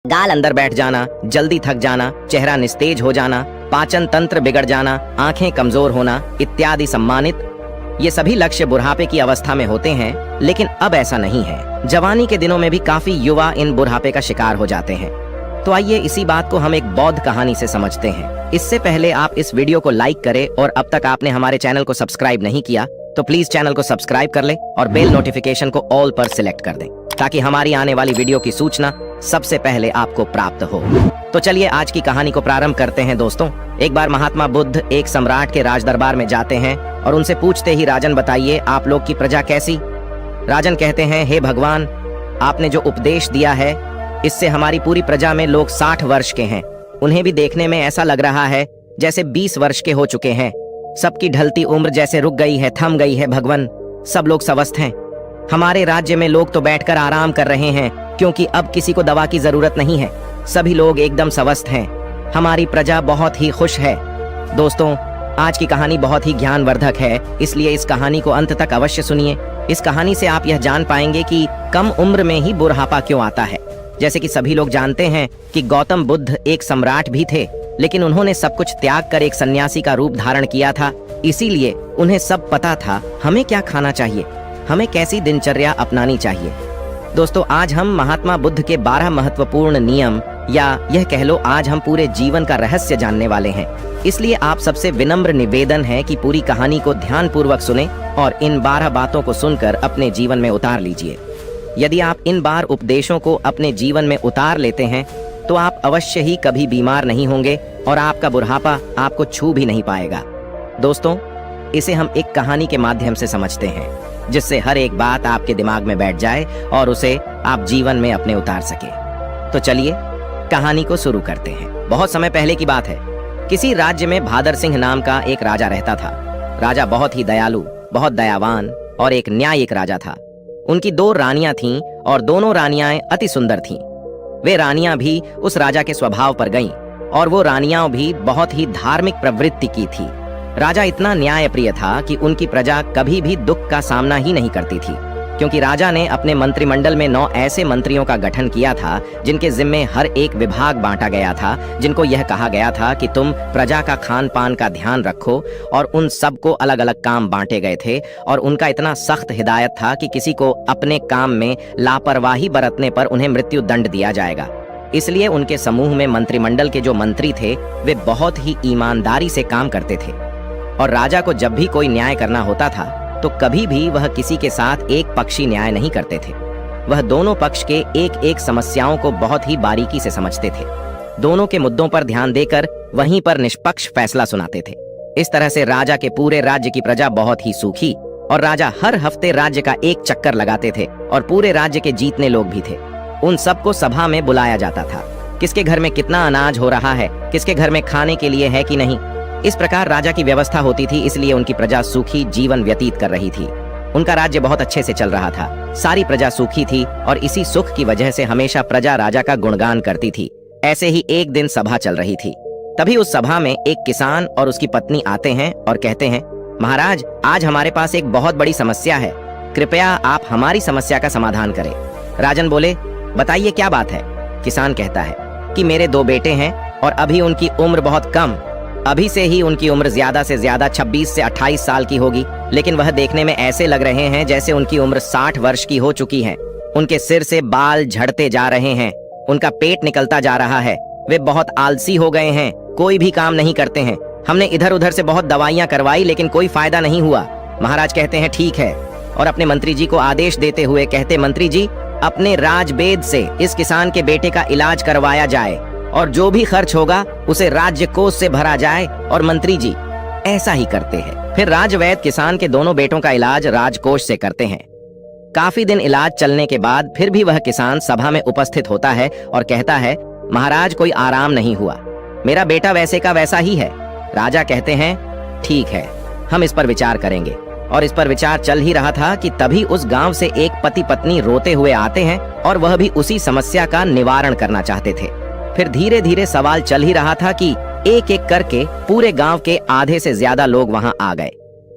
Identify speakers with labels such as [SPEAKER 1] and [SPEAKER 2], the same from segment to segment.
[SPEAKER 1] गाल अंदर बैठ जाना, जल्दी थक जाना, चेहरा निस्तेज हो जाना, पाचन तंत्र बिगड़ जाना, आंखें कमजोर होना इत्यादि सम्मानित। ये सभी लक्ष्य बुढ़ापे की अवस्था में होते हैं, लेकिन अब ऐसा नहीं है। जवानी के दिनों में भी काफी युवा इन बुढ़ापे का शिकार हो जाते हैं। तो आइए इसी बात को हम एक बौद्ध कहानी से समझते हैं। इससे पहले आप इस वीडियो को लाइक करें और अब तक आपने हमारे चैनल को सब्सक्राइब नहीं किया तो प्लीज चैनल को सब्सक्राइब कर ले और बेल नोटिफिकेशन को ऑल पर सिलेक्ट कर दें ताकि हमारी आने वाली वीडियो की सूचना सबसे पहले आपको प्राप्त हो। तो चलिए आज की कहानी को प्रारंभ करते हैं दोस्तों। एक बार महात्मा बुद्ध एक सम्राट के राज दरबार में जाते हैं और उनसे पूछते ही, राजन बताइए आप लोग की प्रजा कैसी। राजन कहते हैं, हे भगवान, आपने जो उपदेश दिया है इससे हमारी पूरी प्रजा में लोग 60 वर्ष के हैं। उन्हें भी देखने में ऐसा लग रहा है जैसे 20 वर्ष के हो चुके हैं। सबकी ढलती उम्र जैसे रुक गई है, थम गई है भगवान। सब लोग स्वस्थ हैं। हमारे राज्य में लोग तो बैठकर आराम कर रहे हैं क्योंकि अब किसी को दवा की जरूरत नहीं है। सभी लोग एकदम स्वस्थ हैं। हमारी प्रजा बहुत ही खुश है। दोस्तों, आज की कहानी बहुत ही ज्ञानवर्धक है, इसलिए इस कहानी को अंत तक अवश्य सुनिए। इस कहानी से आप यह जान पाएंगे कि कम उम्र में ही बुढ़ापा क्यों आता है। जैसे कि सभी लोग जानते हैं कि गौतम बुद्ध एक सम्राट भी थे, लेकिन उन्होंने सब कुछ त्याग कर एक सन्यासी का रूप धारण किया था। इसीलिए उन्हें सब पता था हमें क्या खाना चाहिए, हमें कैसी दिनचर्या अपनानी चाहिए। दोस्तों, आज हम महात्मा बुद्ध के 12 महत्वपूर्ण नियम, या यह कह लो आज हम पूरे जीवन का रहस्य जानने वाले हैं। इसलिए आप सबसे विनम्र निवेदन है कि पूरी कहानी को ध्यानपूर्वक सुने और इन 12 बातों को सुनकर अपने जीवन में उतार लीजिए। यदि आप इन 12 उपदेशों को अपने जीवन में उतार लेते हैं तो आप अवश्य ही कभी बीमार नहीं होंगे और आपका बुढ़ापा आपको छू भी नहीं पाएगा। दोस्तों, इसे हम एक कहानी के माध्यम से समझते हैं जिससे हर एक बात आपके दिमाग में बैठ जाए और उसे आप जीवन में अपने उतार सके। तो चलिए कहानी को शुरू करते हैं। बहुत समय पहले की बात है। किसी राज्य में भादर सिंह नाम का एक राजा रहता था। राजा बहुत ही दयालु, बहुत दयावान और एक न्यायिक राजा था। उनकी 2 रानियां थीं और दोनों रानियां अति सुंदर थीं। वे रानियां भी उस राजा के स्वभाव पर गईं और वो रानियां भी बहुत ही धार्मिक प्रवृत्ति की थी। राजा इतना न्यायप्रिय था कि उनकी प्रजा कभी भी दुख का सामना ही नहीं करती थी, क्योंकि राजा ने अपने मंत्रिमंडल में 9 ऐसे मंत्रियों का गठन किया था जिनके जिम्मे हर एक विभाग बांटा गया था, जिनको यह कहा गया था कि तुम प्रजा का खान पान का ध्यान रखो, और उन सबको अलग अलग काम बांटे गए थे। और उनका इतना सख्त हिदायत था कि किसी को अपने काम में लापरवाही बरतने पर उन्हें मृत्यु दंड दिया जाएगा। इसलिए उनके समूह में मंत्रिमंडल के जो मंत्री थे वे बहुत ही ईमानदारी से काम करते थे, और राजा को जब भी कोई न्याय करना होता था तो कभी भी वह किसी के साथ एक पक्षी न्याय नहीं करते थे। वह दोनों पक्ष के एक एक समस्याओं को बहुत ही बारीकी से समझते थे। दोनों के मुद्दों पर ध्यान देकर वहीं पर निष्पक्ष फैसला सुनाते थे। इस तरह से राजा के पूरे राज्य की प्रजा बहुत ही सुखी, और राजा हर हफ्ते राज्य का एक चक्कर लगाते थे और पूरे राज्य के जीतने लोग भी थे। उन सबको सभा में बुलाया जाता था। किसके घर में कितना अनाज हो रहा है, किसके घर में खाने के लिए है कि नहीं, इस प्रकार राजा की व्यवस्था होती थी। इसलिए उनकी प्रजा सुखी जीवन व्यतीत कर रही थी। उनका राज्य बहुत अच्छे से चल रहा था। सारी प्रजा सुखी थी और इसी सुख की वजह से हमेशा प्रजा राजा का गुणगान करती थी। ऐसे ही एक दिन सभा चल रही थी। तभी उस सभा में एक किसान और उसकी पत्नी आते हैं और कहते हैं, महाराज, आज हमारे पास एक बहुत बड़ी समस्या है। कृपया आप हमारी समस्या का समाधान करें। राजन बोले, बताइए क्या बात है। किसान कहता है कि मेरे 2 बेटे हैं और अभी उनकी उम्र बहुत कम, अभी से ही उनकी उम्र ज्यादा से ज्यादा 26 से 28 साल की होगी, लेकिन वह देखने में ऐसे लग रहे हैं जैसे उनकी उम्र 60 वर्ष की हो चुकी है। उनके सिर से बाल झड़ते जा रहे हैं, उनका पेट निकलता जा रहा है, वे बहुत आलसी हो गए हैं, कोई भी काम नहीं करते हैं। हमने इधर उधर से बहुत दवाइयां करवाई लेकिन कोई फायदा नहीं हुआ। महाराज कहते हैं ठीक है, और अपने मंत्री जी को आदेश देते हुए कहते, मंत्री जी, अपने राजवेद से इस किसान के बेटे का इलाज करवाया जाए और जो भी खर्च होगा उसे राज्य कोष से भरा जाए। और मंत्री जी ऐसा ही करते हैं। फिर राजवैद्य किसान के दोनों बेटों का इलाज राजकोष से करते हैं। काफी दिन इलाज चलने के बाद फिर भी वह किसान सभा में उपस्थित होता है और कहता है, महाराज, कोई आराम नहीं हुआ, मेरा बेटा वैसे का वैसा ही है। राजा कहते हैं ठीक है, हम इस पर विचार करेंगे। और इस पर विचार चल ही रहा था कि तभी उस गांव से एक पति पत्नी रोते हुए आते हैं और वह भी उसी समस्या का निवारण करना चाहते थे। फिर धीरे धीरे सवाल चल ही रहा था कि एक एक करके पूरे गांव के आधे से ज्यादा लोग वहां आ गए।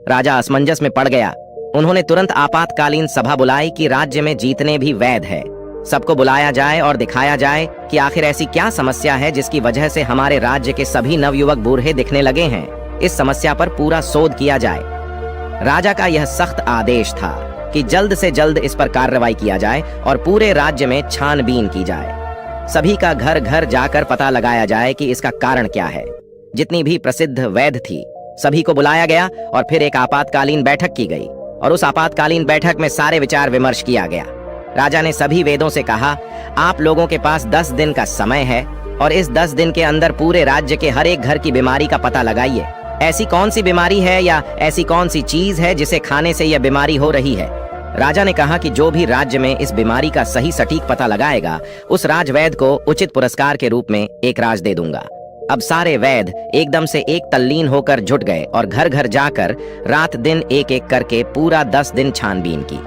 [SPEAKER 1] राजा असमंजस में पड़ गया। उन्होंने तुरंत आपातकालीन सभा बुलाई कि राज्य में जितने भी वैद्य है सबको बुलाया जाए और दिखाया जाए कि आखिर ऐसी क्या समस्या है जिसकी वजह से हमारे राज्य के सभी नवयुवक बूढ़े दिखने लगे हैं। इस समस्या पर पूरा शोध किया जाए। राजा का यह सख्त आदेश था कि जल्द से जल्द इस पर कार्रवाई किया जाए और पूरे राज्य में छानबीन की जाए। सभी का घर घर जाकर पता लगाया जाए कि इसका कारण क्या है। जितनी भी प्रसिद्ध वैद्य थी सभी को बुलाया गया और फिर एक आपातकालीन बैठक की गई और उस आपातकालीन बैठक में सारे विचार विमर्श किया गया। राजा ने सभी वेदों से कहा, आप लोगों के पास 10 दिन का समय है और इस 10 दिन के अंदर पूरे राज्य के हर एक घर की बीमारी का पता लगाइए। ऐसी कौन सी बीमारी है या ऐसी कौन सी चीज है जिसे खाने से यह बीमारी हो रही है। राजा ने कहा कि जो भी राज्य में इस बीमारी का सही सटीक पता लगाएगा उस राजवैद्य को उचित पुरस्कार के रूप में एक राज दे दूंगा। अब सारे वैद्य एकदम से एक तल्लीन होकर जुट गए और घर घर जाकर रात दिन एक एक करके पूरा 10 दिन छानबीन की।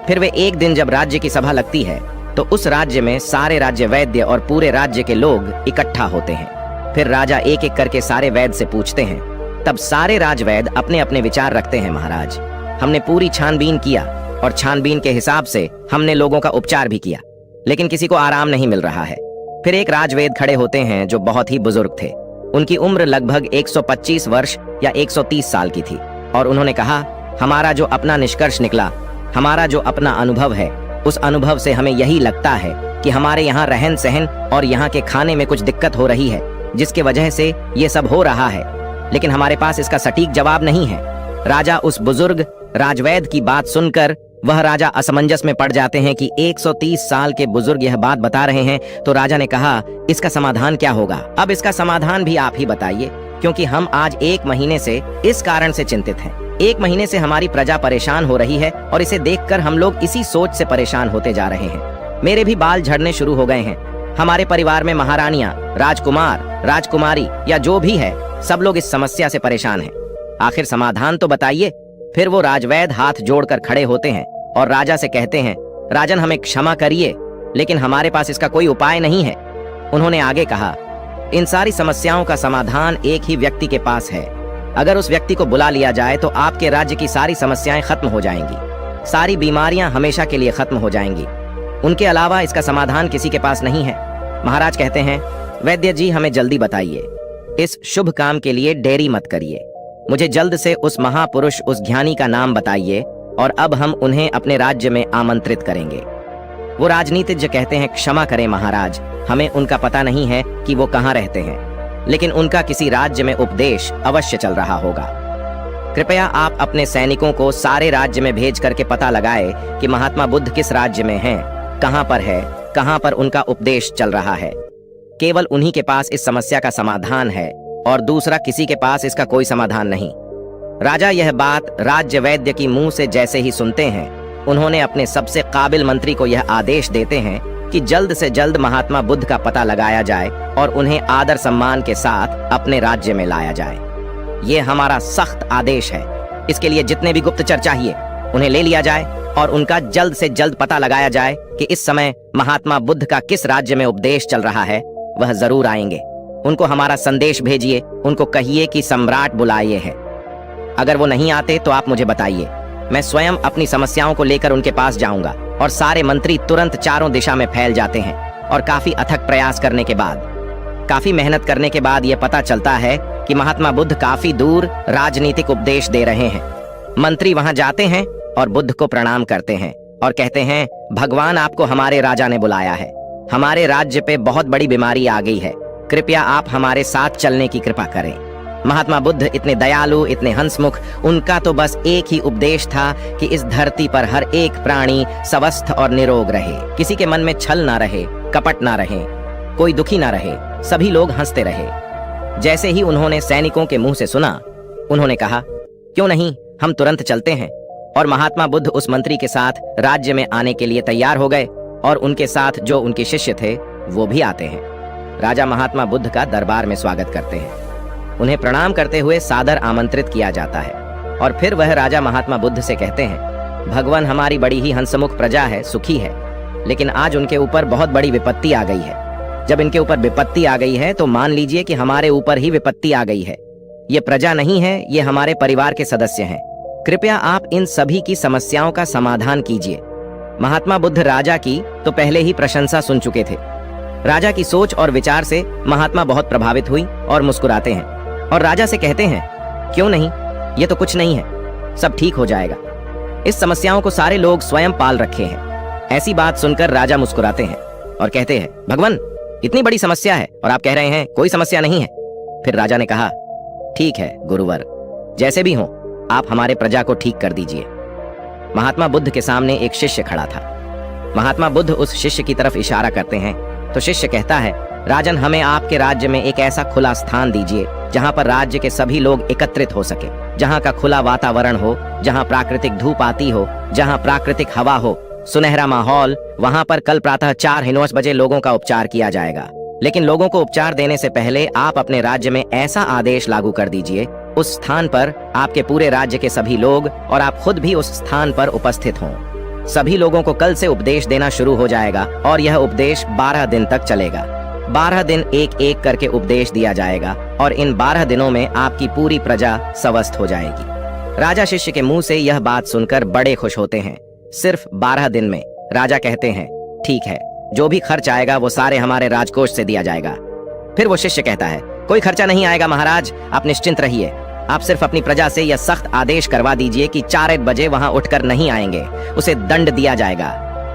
[SPEAKER 1] फिर वे एक दिन जब राज्य की सभा लगती है तो उस राज्य में सारे राज्य वैद्य और पूरे राज्य के लोग इकट्ठा होते हैं। फिर राजा एक एक करके सारे वैद्य से पूछते हैं। तब सारे राजवैद्य अपने अपने विचार रखते हैं, महाराज हमने पूरी छानबीन किया और छानबीन के हिसाब से हमने लोगों का उपचार भी किया, लेकिन किसी को आराम नहीं मिल रहा है। फिर एक राजवैद्य खड़े होते हैं जो बहुत ही बुजुर्ग थे। उनकी उम्र लगभग 125 वर्ष या 130 साल की थी और उन्होंने कहा, हमारा जो अपना निष्कर्ष निकला, हमारा जो अपना अनुभव है, उस अनुभव से हमें यही लगता है कि हमारे यहाँ रहन सहन और यहाँ के खाने में कुछ दिक्कत हो रही है जिसकी वजह से ये सब हो रहा है, लेकिन हमारे पास इसका सटीक जवाब नहीं है। राजा उस बुजुर्ग राजवैद्य की बात सुनकर वह राजा असमंजस में पड़ जाते हैं कि 130 साल के बुजुर्ग यह बात बता रहे हैं। तो राजा ने कहा, इसका समाधान क्या होगा? अब इसका समाधान भी आप ही बताइए, क्योंकि हम आज 1 महीने से इस कारण से चिंतित हैं। 1 महीने से हमारी प्रजा परेशान हो रही है और इसे देखकर हम लोग इसी सोच से परेशान होते जा रहे हैं। मेरे भी बाल झड़ने शुरू हो गए हैं। हमारे परिवार में महारानियां, राजकुमार, राजकुमारी या जो भी है, सब लोग इस समस्या से परेशान हैं। आखिर समाधान तो बताइए। फिर वो राजवैद्य हाथ जोड़कर खड़े होते हैं और राजा से कहते हैं, राजन हमें क्षमा करिए, लेकिन हमारे पास इसका कोई उपाय नहीं है। उन्होंने आगे कहा, इन सारी समस्याओं का समाधान एक ही व्यक्ति के पास है। अगर उस व्यक्ति को बुला लिया जाए तो आपके राज्य की सारी समस्याएं खत्म हो जाएंगी, सारी बीमारियां हमेशा के लिए खत्म हो जाएंगी। उनके अलावा इसका समाधान किसी के पास नहीं है। महाराज कहते हैं, वैद्य जी हमें जल्दी बताइए, इस शुभ काम के लिए देरी मत करिए। मुझे जल्द से उस महापुरुष, उस ज्ञानी का नाम बताइए और अब हम उन्हें अपने राज्य में आमंत्रित करेंगे। वो राजनीतिज्ञ कहते हैं, क्षमा करें महाराज, हमें उनका पता नहीं है कि वो कहाँ रहते हैं, लेकिन उनका किसी राज्य में उपदेश अवश्य चल रहा होगा। कृपया आप अपने सैनिकों को सारे राज्य में भेज करके पता लगाए कि महात्मा बुद्ध किस राज्य में हैं, कहाँ पर है, कहाँ पर उनका उपदेश चल रहा है। केवल उन्हीं के पास इस समस्या का समाधान है और दूसरा किसी के पास इसका कोई समाधान नहीं। राजा यह बात राज्य वैद्य की मुंह से जैसे ही सुनते हैं, उन्होंने अपने सबसे काबिल मंत्री को यह आदेश देते हैं कि जल्द से जल्द महात्मा बुद्ध का पता लगाया जाए और उन्हें आदर सम्मान के साथ अपने राज्य में लाया जाए। ये हमारा सख्त आदेश है। इसके लिए जितने भी गुप्तचर चाहिए उन्हें ले लिया जाए और उनका जल्द से जल्द पता लगाया जाए कि इस समय महात्मा बुद्ध का किस राज्य में उपदेश चल रहा है। वह जरूर आएंगे। उनको हमारा संदेश भेजिए, उनको कहिए कि सम्राट बुलाए हैं। अगर वो नहीं आते तो आप मुझे बताइए, मैं स्वयं अपनी समस्याओं को लेकर उनके पास जाऊंगा। और सारे मंत्री तुरंत चारों दिशा में फैल जाते हैं और काफी अथक प्रयास करने के बाद, काफी मेहनत करने के बाद यह पता चलता है कि महात्मा बुद्ध काफी दूर राजनीतिक उपदेश दे रहे हैं। मंत्री वहां जाते हैं और बुद्ध को प्रणाम करते हैं और कहते हैं, भगवान आपको हमारे राजा ने बुलाया है। हमारे राज्य पे बहुत बड़ी बीमारी आ गई है, कृपया आप हमारे साथ चलने की कृपा करें। महात्मा बुद्ध इतने दयालु, इतने हंसमुख, उनका तो बस एक ही उपदेश था कि इस धरती पर हर एक प्राणी स्वस्थ और निरोग रहे, किसी के मन में छल ना रहे, कपट ना रहे, कोई दुखी ना रहे, सभी लोग हंसते रहे। जैसे ही उन्होंने सैनिकों के मुंह से सुना, उन्होंने कहा, क्यों नहीं, हम तुरंत चलते हैं। और महात्मा बुद्ध उस मंत्री के साथ राज्य में आने के लिए तैयार हो गए और उनके साथ जो उनके शिष्य थे वो भी आते हैं। राजा महात्मा बुद्ध का दरबार में स्वागत करते हैं। उन्हें प्रणाम करते हुए सादर आमंत्रित किया जाता है और फिर वह राजा महात्मा बुद्ध से कहते हैं, भगवान हमारी बड़ी ही हंसमुख प्रजा है, सुखी है, लेकिन आज उनके ऊपर बहुत बड़ी विपत्ति आ गई है। जब इनके ऊपर विपत्ति आ गई है तो मान लीजिए कि हमारे ऊपर ही विपत्ति आ गई है। ये प्रजा नहीं है, ये हमारे परिवार के सदस्य हैं। कृपया आप इन सभी की समस्याओं का समाधान कीजिए। महात्मा बुद्ध राजा की तो पहले ही प्रशंसा सुन चुके थे। राजा की सोच और विचार से महात्मा बहुत प्रभावित हुई और मुस्कुराते हैं और राजा से कहते हैं, क्यों नहीं, ये तो कुछ नहीं है, सब ठीक हो जाएगा। इस समस्याओं को सारे लोग स्वयं पाल रखे हैं। ऐसी बात सुनकर राजा मुस्कुराते हैं और कहते हैं, भगवान, इतनी बड़ी समस्या है और आप कह रहे हैं कोई समस्या नहीं है। फिर राजा ने कहा, ठीक है गुरुवर, जैसे भी हो आप हमारे प्रजा को ठीक कर दीजिए। महात्मा बुद्ध के सामने एक शिष्य खड़ा था। महात्मा बुद्ध उस शिष्य की तरफ इशारा करते हैं तो शिष्य कहता है, राजन, हमें आपके राज्य में एक ऐसा खुला स्थान दीजिए जहां पर राज्य के सभी लोग एकत्रित हो सके, जहां का खुला वातावरण हो, जहां प्राकृतिक धूप आती हो, जहां प्राकृतिक हवा हो, सुनहरा माहौल। वहां पर कल प्रातः 4:09 बजे लोगों का उपचार किया जाएगा। लेकिन लोगों को उपचार देने से पहले आप अपने राज्य में ऐसा आदेश लागू कर दीजिए, उस स्थान पर आपके पूरे राज्य के सभी लोग और आप खुद भी उस स्थान पर उपस्थित हों। सभी लोगों को कल से उपदेश देना शुरू हो जाएगा और यह उपदेश 12 दिन तक चलेगा। 12 दिन एक एक करके उपदेश दिया जाएगा और इन 12 दिनों में आपकी पूरी प्रजा स्वस्थ हो जाएगी। राजा शिष्य के मुंह से यह बात सुनकर बड़े खुश होते हैं। सिर्फ 12 दिन में राजा कहते हैं, ठीक है, जो भी खर्च आएगा वो सारे हमारे राजकोष से दिया जाएगा। फिर वो शिष्य कहता है, कोई खर्चा नहीं आएगा महाराज, आप निश्चिंत रहिए। आप सिर्फ अपनी प्रजा से यह सख्त आदेश करवा दीजिए कि 4 बजे वहां उठकर नहीं आएंगे, उसे दंड दिया जाएगा।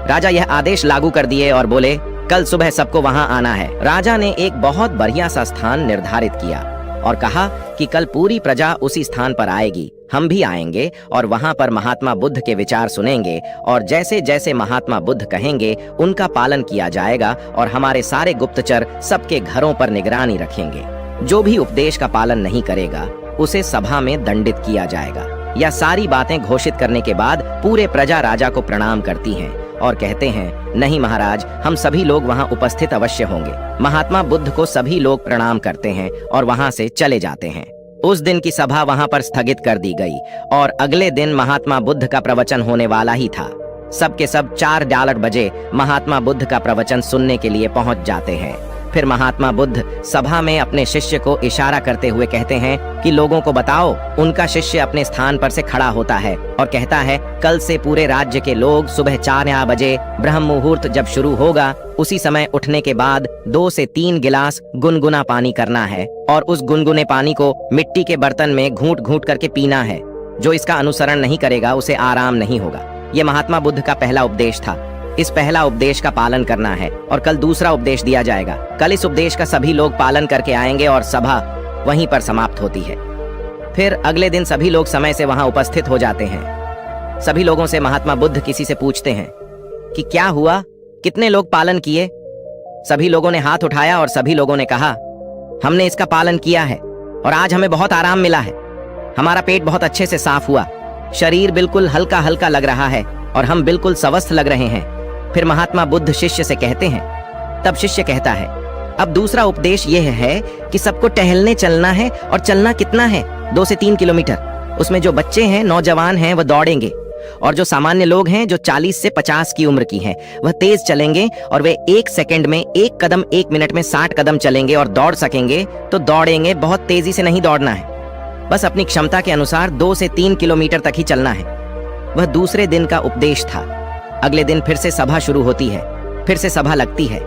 [SPEAKER 1] राजा यह आदेश लागू कर दिए और बोले, कल सुबह सबको वहां आना है। राजा ने एक बहुत बढ़िया सा स्थान निर्धारित किया और कहा कि कल पूरी प्रजा उसी स्थान पर आएगी, हम भी आएंगे और वहां पर महात्मा बुद्ध के विचार सुनेंगे और जैसे जैसे महात्मा बुद्ध कहेंगे उनका पालन किया जाएगा और हमारे सारे गुप्तचर सबके घरों पर निगरानी रखेंगे। जो भी उपदेश का पालन नहीं करेगा उसे सभा में दंडित किया जाएगा। यह सारी बातें घोषित करने के बाद पूरे प्रजा राजा को प्रणाम करती हैं और कहते हैं, नहीं महाराज, हम सभी लोग वहां उपस्थित अवश्य होंगे। महात्मा बुद्ध को सभी लोग प्रणाम करते हैं और वहां से चले जाते हैं। उस दिन की सभा वहां पर स्थगित कर दी गई और अगले दिन महात्मा बुद्ध का प्रवचन होने वाला ही था। सबके सब 4 बजे महात्मा बुद्ध का प्रवचन सुनने के लिए पहुंच जाते हैं। फिर महात्मा बुद्ध सभा में अपने शिष्य को इशारा करते हुए कहते हैं कि लोगों को बताओ। उनका शिष्य अपने स्थान पर से खड़ा होता है और कहता है, कल से पूरे राज्य के लोग सुबह 4 बजे ब्रह्म मुहूर्त जब शुरू होगा उसी समय उठने के बाद 2 से 3 गिलास गुनगुना पानी करना है और उस गुनगुने पानी को मिट्टी के बर्तन में घूंट घूंट करके पीना है। जो इसका अनुसरण नहीं करेगा उसे आराम नहीं होगा। ये महात्मा बुद्ध का पहला उपदेश था। इस पहला उपदेश का पालन करना है और कल दूसरा उपदेश दिया जाएगा। कल इस उपदेश का सभी लोग पालन करके आएंगे और सभा वहीं पर समाप्त होती है। फिर अगले दिन सभी लोग समय से वहां उपस्थित हो जाते हैं। सभी लोगों से महात्मा बुद्ध किसी से पूछते हैं कि क्या हुआ, कितने लोग पालन किए। सभी लोगों ने हाथ उठाया और सभी लोगों ने कहा, हमने इसका पालन किया है और आज हमें बहुत आराम मिला है। हमारा पेट बहुत अच्छे से साफ हुआ, शरीर बिल्कुल हल्का हल्का लग रहा है और हम बिल्कुल स्वस्थ लग रहे हैं। फिर महात्मा बुद्ध शिष्य से कहते हैं, तब शिष्य कहता है, अब दूसरा उपदेश यह है कि सबको टहलने चलना है और चलना कितना है, 2 से 3 किलोमीटर। उसमें जो बच्चे हैं, नौजवान हैं, वह दौड़ेंगे और जो सामान्य लोग हैं, जो 40 से 50 की उम्र की हैं, वह तेज चलेंगे और वे 1 सेकंड में 1 कदम 1 मिनट में 60 कदम चलेंगे और दौड़ सकेंगे तो दौड़ेंगे। बहुत तेजी से नहीं दौड़ना है, बस अपनी क्षमता के अनुसार 2 से 3 किलोमीटर तक ही चलना है। वह दूसरे दिन का उपदेश था। अगले दिन फिर से सभा शुरू होती है, फिर से सभा लगती है।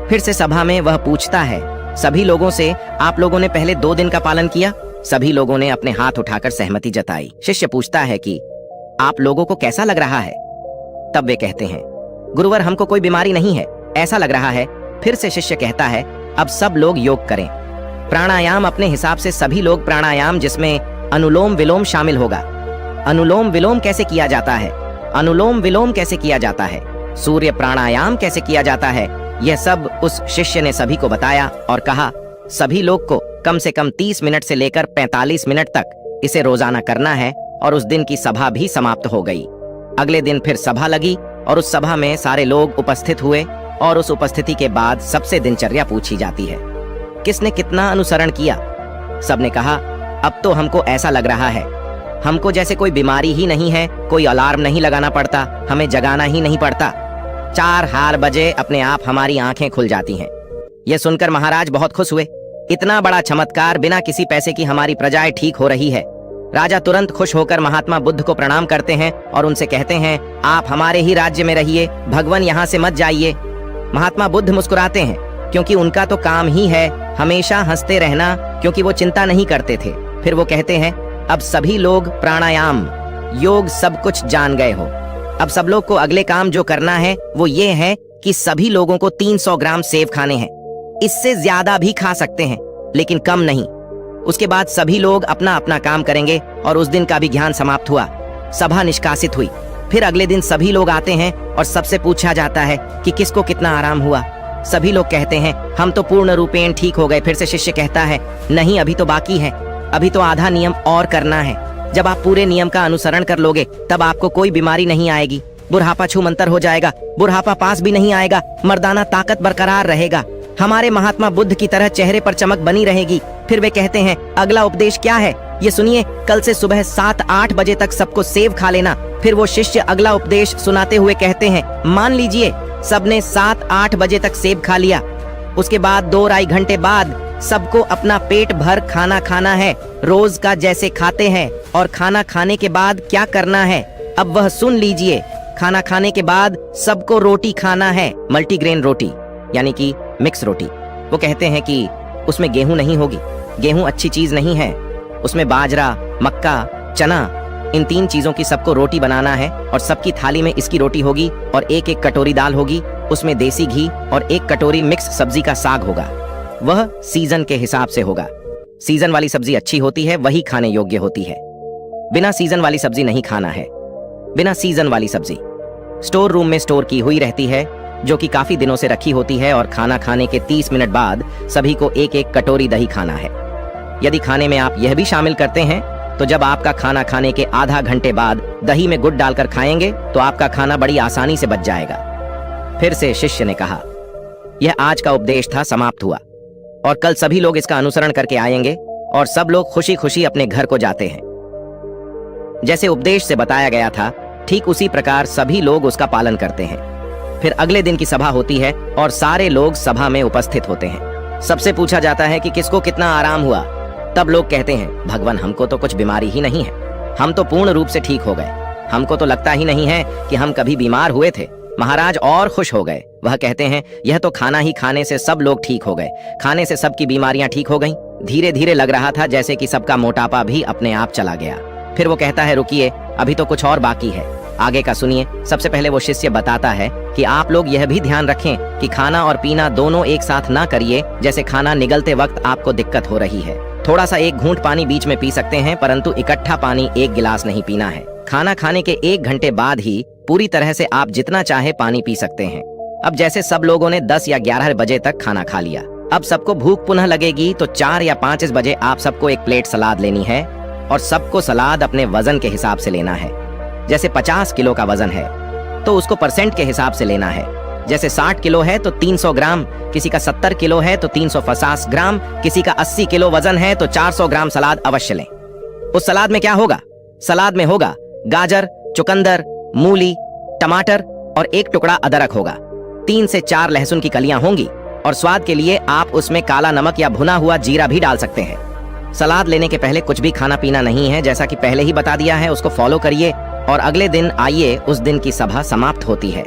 [SPEAKER 1] फिर से सभा में वह पूछता है सभी लोगों से, आप लोगों ने पहले 2 दिन का पालन किया? सभी लोगों ने अपने हाथ उठाकर सहमति जताई। शिष्य पूछता है कि आप लोगों को कैसा लग रहा है? तब वे कहते हैं, गुरुवर, हमको कोई बीमारी नहीं है, ऐसा लग रहा है। फिर से शिष्य कहता है, अब सब लोग योग करें। प्राणायाम अपने हिसाब से सभी लोग प्राणायाम, जिसमें अनुलोम विलोम शामिल होगा। अनुलोम विलोम कैसे किया जाता है, अनुलोम विलोम कैसे किया जाता है, सूर्य प्राणायाम कैसे किया जाता है, यह सब उस शिष्य ने सभी को बताया और कहा, सभी लोग को कम से कम 30 मिनट से लेकर 45 मिनट तक इसे रोजाना करना है। और उस दिन की सभा भी समाप्त हो गई। अगले दिन फिर सभा लगी और उस सभा में सारे लोग उपस्थित हुए और उस उपस्थिति के बाद सबसे दिनचर्या पूछी जाती है, किसने कितना अनुसरण किया। सबने कहा, अब तो हमको ऐसा लग रहा है हमको जैसे कोई बीमारी ही नहीं है, कोई अलार्म नहीं लगाना पड़ता, हमें जगाना ही नहीं पड़ता। 4 बजे अपने आप हमारी आंखें खुल जाती हैं। यह सुनकर महाराज बहुत खुश हुए। इतना बड़ा चमत्कार, बिना किसी पैसे की हमारी प्रजाएं ठीक हो रही है। राजा तुरंत खुश होकर महात्मा बुद्ध को प्रणाम करते हैं और उनसे कहते हैं, आप हमारे ही राज्य में रहिए, भगवान यहाँ से मत जाइए। महात्मा बुद्ध मुस्कुराते हैं क्योंकि उनका तो काम ही है हमेशा हंसते रहना, क्योंकि वो चिंता नहीं करते थे। फिर वो कहते हैं, अब सभी लोग प्राणायाम योग सब कुछ जान गए हो। अब सब लोग को अगले काम जो करना है वो ये है कि सभी लोगों को 300 ग्राम सेब खाने हैं। इससे ज्यादा भी खा सकते हैं लेकिन कम नहीं। उसके बाद सभी लोग अपना अपना काम करेंगे और उस दिन का भी ज्ञान समाप्त हुआ। सभा निष्कासित हुई। फिर अगले दिन सभी लोग आते हैं और सबसे पूछा जाता है कि किसको कितना आराम हुआ। सभी लोग कहते हैं, हम तो पूर्ण रूपेण ठीक हो गए। फिर से शिष्य कहता है, नहीं, अभी तो बाकी है, अभी तो आधा नियम और करना है। जब आप पूरे नियम का अनुसरण कर लोगे तब आपको कोई बीमारी नहीं आएगी, बुढ़ापा छूमंतर हो जाएगा, बुढ़ापा पास भी नहीं आएगा, मर्दाना ताकत बरकरार रहेगा, हमारे महात्मा बुद्ध की तरह चेहरे पर चमक बनी रहेगी। फिर वे कहते हैं, अगला उपदेश क्या है ये सुनिए, कल से सुबह 7-8 बजे तक सबको सेब खा लेना। फिर वो शिष्य अगला उपदेश सुनाते हुए कहते हैं, मान लीजिए सबने 7-8 बजे तक सेब खा लिया। उसके बाद 2-2.5 घंटे बाद सबको अपना पेट भर खाना खाना है, रोज का जैसे खाते हैं। और खाना खाने के बाद क्या करना है अब वह सुन लीजिए। खाना खाने के बाद सबको रोटी खाना है, मल्टीग्रेन रोटी यानी कि मिक्स रोटी। वो कहते हैं कि उसमें गेहूं नहीं होगी, गेहूं अच्छी चीज नहीं है, उसमें बाजरा, मक्का, चना, इन 3 चीजों की सबको रोटी बनाना है और सबकी थाली में इसकी रोटी होगी और 1-1 कटोरी दाल होगी, उसमें देसी घी और 1 कटोरी मिक्स सब्जी का साग होगा। वह सीजन के हिसाब से होगा। सीजन वाली सब्जी अच्छी होती है, वही खाने योग्य होती है। बिना सीजन वाली सब्जी नहीं खाना है। बिना सीजन वाली सब्जी स्टोर रूम में स्टोर की हुई रहती है, जो कि काफी दिनों से रखी होती है। और खाना खाने के 30 मिनट बाद सभी को 1-1 कटोरी दही खाना है। यदि खाने में आप यह भी शामिल करते हैं तो जब आपका खाना खाने के आधा घंटे बाद दही में गुड़ डालकर खाएंगे तो आपका खाना बड़ी आसानी से बच जाएगा। फिर से शिष्य ने कहा, यह आज का उपदेश था, समाप्त हुआ और कल सभी लोग इसका अनुसरण करके आएंगे और सब लोग खुशी खुशी अपने घर को जाते हैं। जैसे उपदेश से बताया गया था ठीक उसी प्रकार सभी लोग उसका पालन करते हैं। फिर अगले दिन की सभा होती है और सारे लोग सभा में उपस्थित होते हैं। सबसे पूछा जाता है कि किसको कितना आराम हुआ। तब लोग कहते हैं, भगवान हमको तो कुछ बीमारी ही नहीं है, हम तो पूर्ण रूप से ठीक हो गए, हमको तो लगता ही नहीं है कि हम कभी बीमार हुए थे। महाराज और खुश हो गए। वह कहते हैं, यह तो खाना ही खाने से सब लोग ठीक हो गए, खाने से सबकी बीमारियां ठीक हो गईं। धीरे धीरे लग रहा था जैसे कि सबका मोटापा भी अपने आप चला गया। फिर वो कहता है, रुकिए, अभी तो कुछ और बाकी है, आगे का सुनिए। सबसे पहले वो शिष्य बताता है कि आप लोग यह भी ध्यान रखें कि खाना और पीना दोनों एक साथ ना करिए। जैसे खाना निगलते वक्त आपको दिक्कत हो रही है, थोड़ा सा 1 घूंट पानी बीच में पी सकते हैं, परंतु इकट्ठा पानी 1 गिलास नहीं पीना है। खाना खाने के 1 घंटे बाद ही पूरी तरह से आप जितना चाहे पानी पी सकते हैं। अब जैसे सब लोगों ने 10 या 11 बजे तक खाना खा लिया, अब सबको भूख पुनः लगेगी तो 4 या 5 बजे आप सबको 1 प्लेट सलाद लेनी है और सबको सलाद अपने वजन के हिसाब से लेना है। जैसे 50 किलो का वजन है तो उसको परसेंट के हिसाब से लेना है। जैसे 60 किलो है तो 300 ग्राम, किसी का 70 किलो है तो 350 ग्राम, किसी का 80 किलो वजन है तो 400 ग्राम सलाद अवश्य लें। उस सलाद में क्या होगा? सलाद में होगा गाजर, चुकंदर, मूली, टमाटर और 1 टुकड़ा अदरक होगा। 3 से 4 लहसुन की कलियां होंगी और स्वाद के लिए आप उसमें काला नमक या भुना हुआ जीरा भी डाल सकते हैं। सलाद लेने के पहले कुछ भी खाना पीना नहीं है, जैसा कि पहले ही बता दिया है। उसको फॉलो करिए और अगले दिन आइए। उस दिन की सभा समाप्त होती है।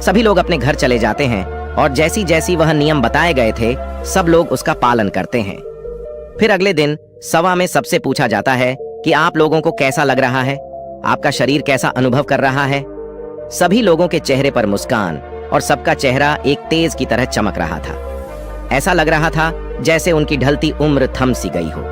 [SPEAKER 1] सभी लोग अपने घर चले जाते हैं और जैसी जैसी वह नियम बताए गए थे सब लोग उसका पालन करते हैं। फिर अगले दिन सभा में सबसे पूछा जाता है कि आप लोगों को कैसा लग रहा है, आपका शरीर कैसा अनुभव कर रहा है। सभी लोगों के चेहरे पर मुस्कान और सबका चेहरा एक तेज की तरह चमक रहा था। ऐसा लग रहा था जैसे उनकी ढलती उम्र थम सी गई हो।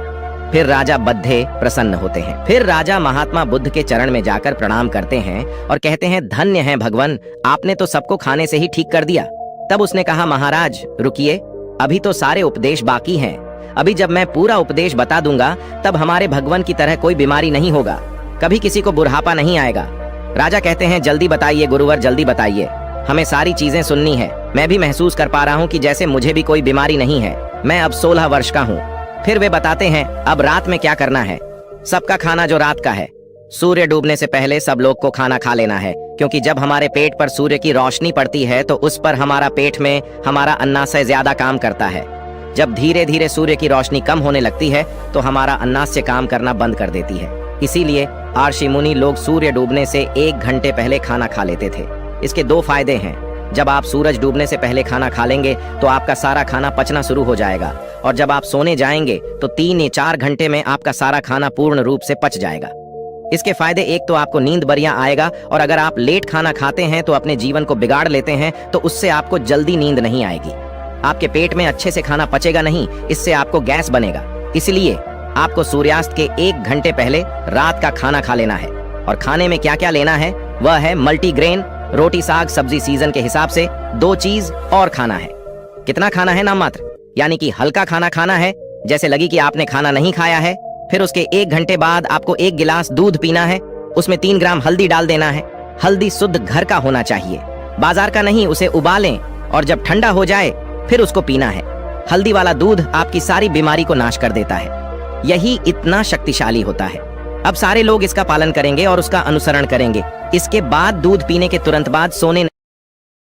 [SPEAKER 1] फिर राजा बद्धे प्रसन्न होते हैं। फिर राजा महात्मा बुद्ध के चरण में जाकर प्रणाम करते हैं और कहते हैं, धन्य है भगवान, आपने तो सबको खाने से ही ठीक कर दिया। तब उसने कहा, महाराज रुकिए, अभी तो सारे उपदेश बाकी हैं। अभी जब मैं पूरा उपदेश बता दूंगा तब हमारे भगवान की तरह कोई बीमारी नहीं होगा, कभी किसी को बुढ़ापा नहीं आएगा। राजा कहते हैं, जल्दी बताइए गुरुवर, जल्दी बताइए, हमें सारी चीजें सुननी है। मैं भी महसूस कर पा रहा हूँ कि जैसे मुझे भी कोई बीमारी नहीं है। मैं अब 16 वर्ष का हूँ। फिर वे बताते हैं, अब रात में क्या करना है। सबका खाना जो रात का है, सूर्य डूबने से पहले सब लोग को खाना खा लेना है, क्योंकि जब हमारे पेट पर सूर्य की रोशनी पड़ती है तो उस पर हमारा पेट में हमारा अन्नाशय ज्यादा काम करता है। जब धीरे धीरे सूर्य की रोशनी कम होने लगती है तो हमारा अन्नाशय काम करना बंद कर देती है। इसीलिए आर्षि मुनि लोग सूर्य डूबने से 1 घंटे पहले खाना खा लेते थे। इसके 2 फायदे हैं। जब आप सूरज डूबने से पहले खाना खा लेंगे तो आपका सारा खाना पचना शुरू हो जाएगा, और जब आप सोने जाएंगे तो 3 या 4 घंटे में आपका सारा खाना पूर्ण रूप से पच जाएगा। इसके फायदे, एक तो आपको नींद बढ़िया आएगा, और अगर आप लेट खाना खाते हैं तो अपने जीवन को बिगाड़ लेते हैं, तो उससे आपको जल्दी नींद नहीं आएगी। आपके पेट में अच्छे से खाना पचेगा नहीं, इससे आपको गैस बनेगा। इसलिए आपको सूर्यास्त के 1 घंटे पहले रात का खाना खा लेना है। और खाने में क्या क्या लेना है वह है मल्टीग्रेन, रोटी साग सब्जी सीजन के हिसाब से 2 चीज और खाना है। कितना खाना है? नाम मात्र, यानी कि हल्का खाना खाना है, जैसे लगी कि आपने खाना नहीं खाया है। फिर उसके 1 घंटे बाद आपको 1 गिलास दूध पीना है, उसमें 3 ग्राम हल्दी डाल देना है। हल्दी शुद्ध घर का होना चाहिए, बाजार का नहीं। उसे उबालें और जब ठंडा हो जाए फिर उसको पीना है। हल्दी वाला दूध आपकी सारी बीमारी को नाश कर देता है। यही इतना शक्तिशाली होता है। अब सारे लोग इसका पालन करेंगे और उसका अनुसरण करेंगे। इसके बाद दूध पीने के तुरंत बाद सोने